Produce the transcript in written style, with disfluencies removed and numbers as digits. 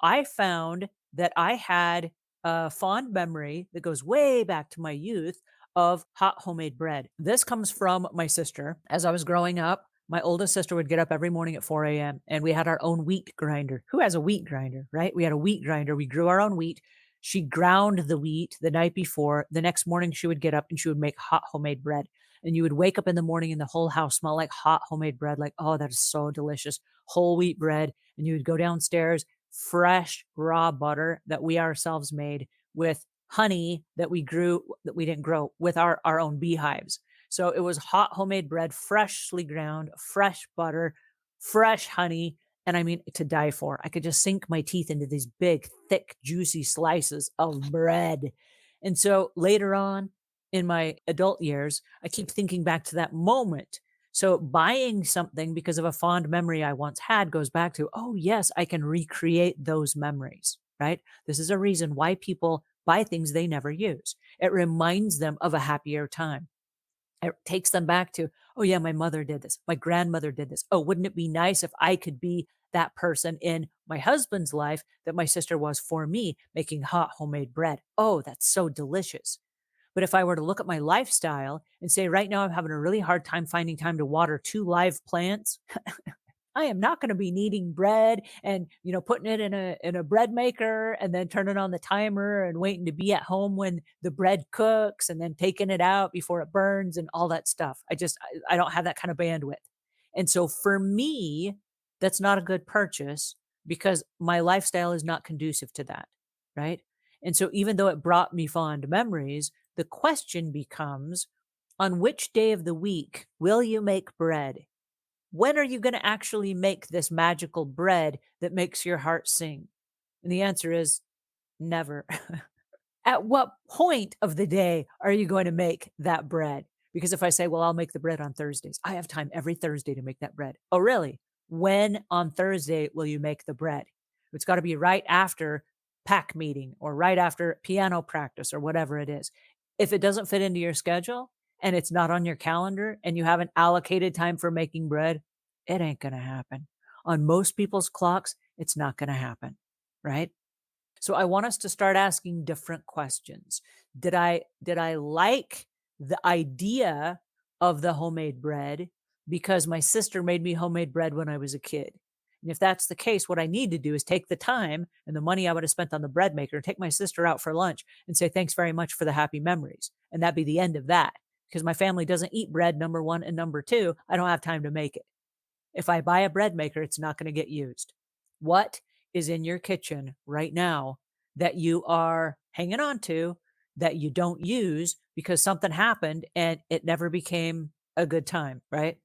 I found that I had a fond memory that goes way back to my youth of hot homemade bread. This comes from my sister. As I was growing up, my oldest sister would get up every morning at 4 a.m. and we had our own wheat grinder. Who has a wheat grinder, right? We had a wheat grinder. We grew our own wheat. She ground the wheat the night before. The next morning, she would get up and she would make hot homemade bread. And you would wake up in the morning and the whole house smell like hot homemade bread. Like, oh, that is so delicious. Whole wheat bread. And you would go downstairs, fresh raw butter that we ourselves made with honey that we grew, that we didn't grow, with our own beehives. So it was hot homemade bread, freshly ground, fresh butter, fresh honey, and I mean, to die for. I could just sink my teeth into these big, thick, juicy slices of bread. And so later on in my adult years, I keep thinking back to that moment. So buying something because of a fond memory I once had goes back to, oh, yes, I can recreate those memories, right? This is a reason why people buy things they never use. It reminds them of a happier time. It takes them back to, "Oh, yeah, my mother did this. My grandmother did this. Oh, wouldn't it be nice if I could be that person in my husband's life that my sister was for me, making hot homemade bread? Oh, that's so delicious." But if I were to look at my lifestyle and say, right now I'm having a really hard time finding time to water 2 live plants, I am not gonna be kneading bread and, putting it in a bread maker and then turning on the timer and waiting to be at home when the bread cooks and then taking it out before it burns and all that stuff. I don't have that kind of bandwidth. And so for me, that's not a good purchase because my lifestyle is not conducive to that, right? And so even though it brought me fond memories, the question becomes, on which day of the week will you make bread? When are you gonna actually make this magical bread that makes your heart sing? And the answer is never. At what point of the day are you going to make that bread? Because if I say, well, I'll make the bread on Thursdays, I have time every Thursday to make that bread. Oh, really? When on Thursday will you make the bread? It's got to be right after pack meeting or right after piano practice or whatever it is. If it doesn't fit into your schedule and it's not on your calendar and you haven't allocated time for making bread, it ain't going to happen. On most people's clocks, it's not going to happen. Right. So I want us to start asking different questions. Did I like the idea of the homemade bread because my sister made me homemade bread when I was a kid? And if that's the case, what I need to do is take the time and the money I would have spent on the bread maker, take my sister out for lunch and say, thanks very much for the happy memories. And that'd be the end of that because my family doesn't eat bread, number one. And number two, I don't have time to make it. If I buy a bread maker, it's not going to get used. What is in your kitchen right now that you are hanging on to that you don't use because something happened and it never became a good time, right?